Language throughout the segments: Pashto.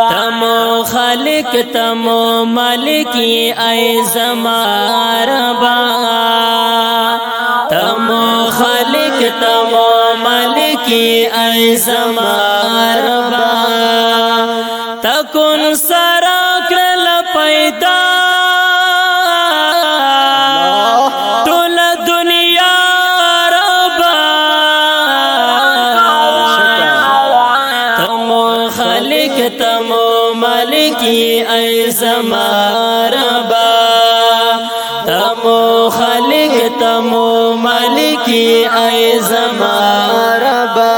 تمو خالق تمو مالکی ای زما ربا تمو خالق تمو مالکی ای زما ربا تکن سرا کرل پیدا طول دنیا ربا تمو خالق تمو مالکی ای زما ربا تمو خالق تمو مالکی ای زما ربا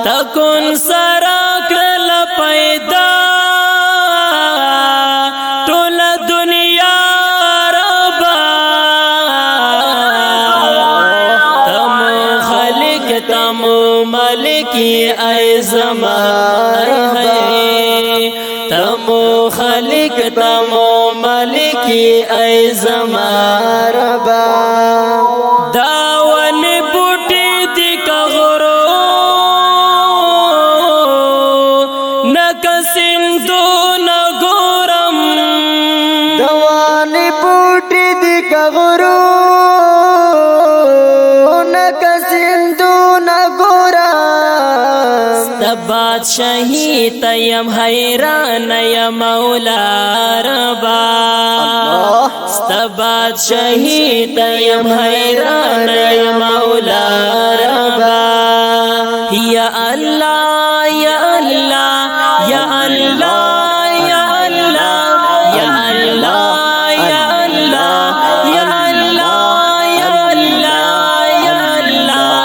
تکن سرا کرل پیدا طول دنیا ربا تمو خالق تمو مالکی ای زما ربا تمو خالق تمو مالکی ای زما ربا داون بوٹی دی کغرو نک سندو نگورم دوان بوٹی دی کغرو نک سندو نگورم بادشاہی تیم حیران یا مولا ربا بادشاہی تیم حیران یا مولا ربا یا اللہ یا اللہ یا اللہ یا اللہ یا اللہ یا اللہ یا اللہ یا اللہ या अल्लाह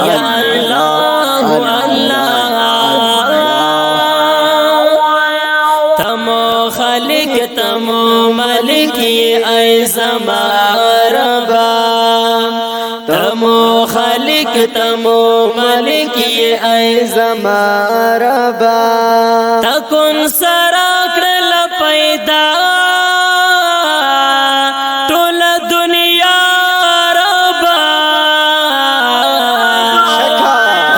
या अल्लाह या अल्लाह तमो खालिक तमो मालिकी ऐ ज़मा रबा तमो खालिक तमो मालिकी ऐ ज़मा रबा तकुन सरा करल पैदा طول दुनिया रबा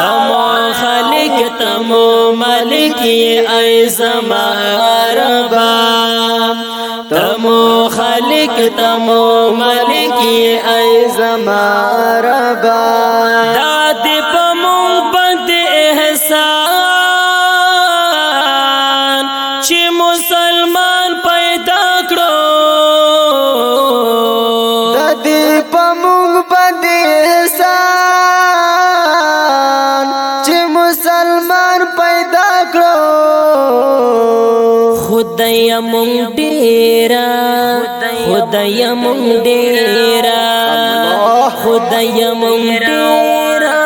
तमो खालिक तमो मालिकी ऐ ज़मा रबा तमो खालिक तमो मालिकी ऐ ज़मा रबा दादी पमों बंद एहसान ची मुसलमान पैदा करो दादी पमों बंद एहसान ची मुसलमान पैदा करो खुदया मुंडेरा खुदया मुंडेरा खुदया मुंडेरा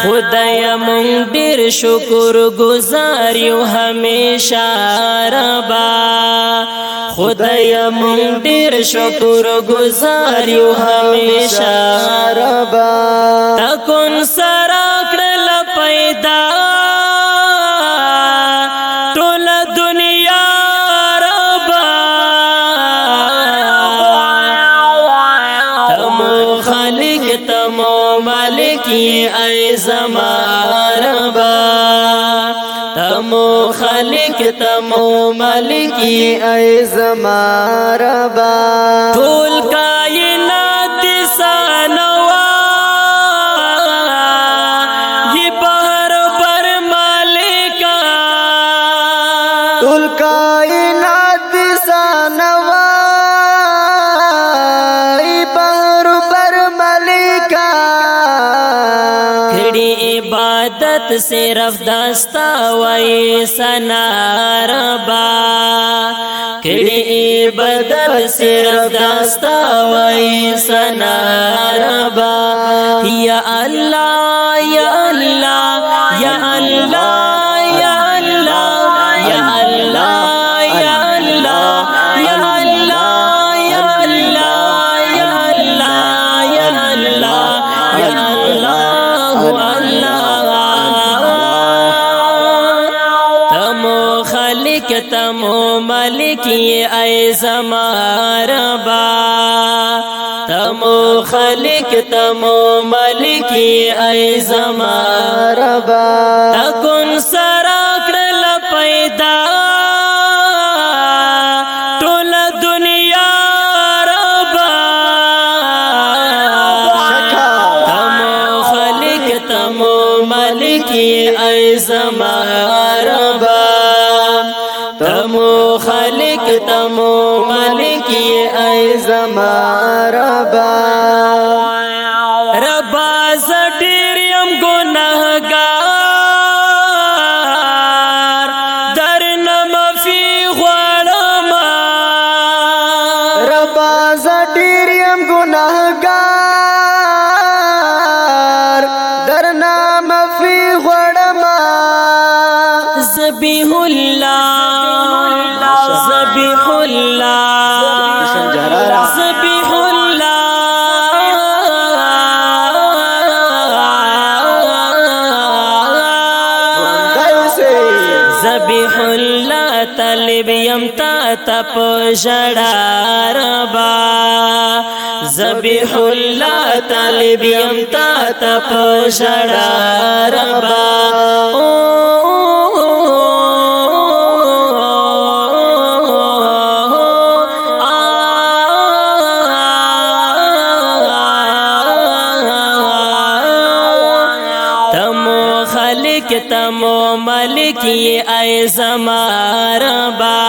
खुदया मुंडेर शुक्र गुजारियो हमेशा रबा खुदया मुंडेर शुक्र गुजारियो हमेशा रबा तकुन सरा करल पैदा طول दुनिया रबा तमो खालिक तमो मालिकी ऐ ज़मा रबा तमो खालिक तमो मालिकी ऐ ज़मा रबा طول कायनात सानवा ये बहर बर मालिका तुल कायनात सानवा बहर पर मलिका खड़ी इबादत सिर्फ दस्ता वही सना रबा खड़ी इबादत सिर्फ दस्ता वही सना रबा या अल्लाह या अल्लाह या अल्लाह या अल्लाह या अल्लाह या अल्लाह या अल्लाह या अल्लाह या अल्लाह या अल्लाह या अल्लाह अल्लाह تمو خالق تمو مالک ای زما ربا تمو خالق تمو مالک ای زما ربا تکون سرا کړل پیدا ټول دنیا ربا تمو خالق تمو مالک ای زما ربا تمو خالق تمو مالک ای زما ربا ربا زډیر يم ګناهګار درنه مفي غواړم ربا زډیر يم ګناهګار درنا مفي غړم ذبیح الله ذبیح الله ذبیح ذبیح الله طالب یم تا تپ ژړا ربا ذبیح الله طالب یم تا تپ ژړا ربا تمو مالک ای زما ربا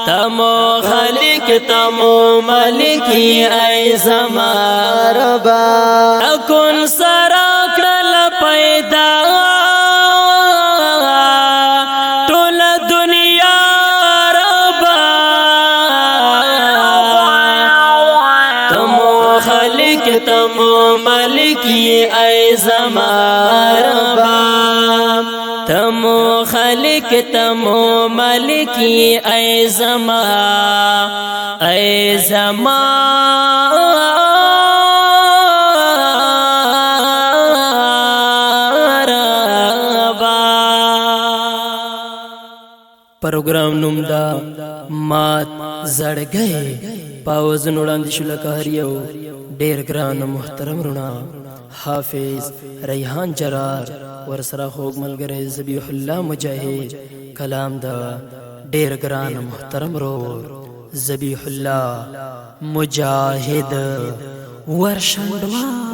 تمو خالق تمو مالک ای زما ربا اكون سرا کړل پیدا ټول دنیا ربا تمو خالق تمو مالک ای زما ربا تمو خالق تمو مالک ای زما ربا پروګرام نوم دا مات زړګي پاوزن وړاندې شو لکه هر یو ډېر ګران محترم رونا حافظ ریحان جرار ورسره خوږ ملګری ذبیح الله مجاهد کلام دا ډېر ګران محترم رو ذبیح الله مجاهد ورشندوا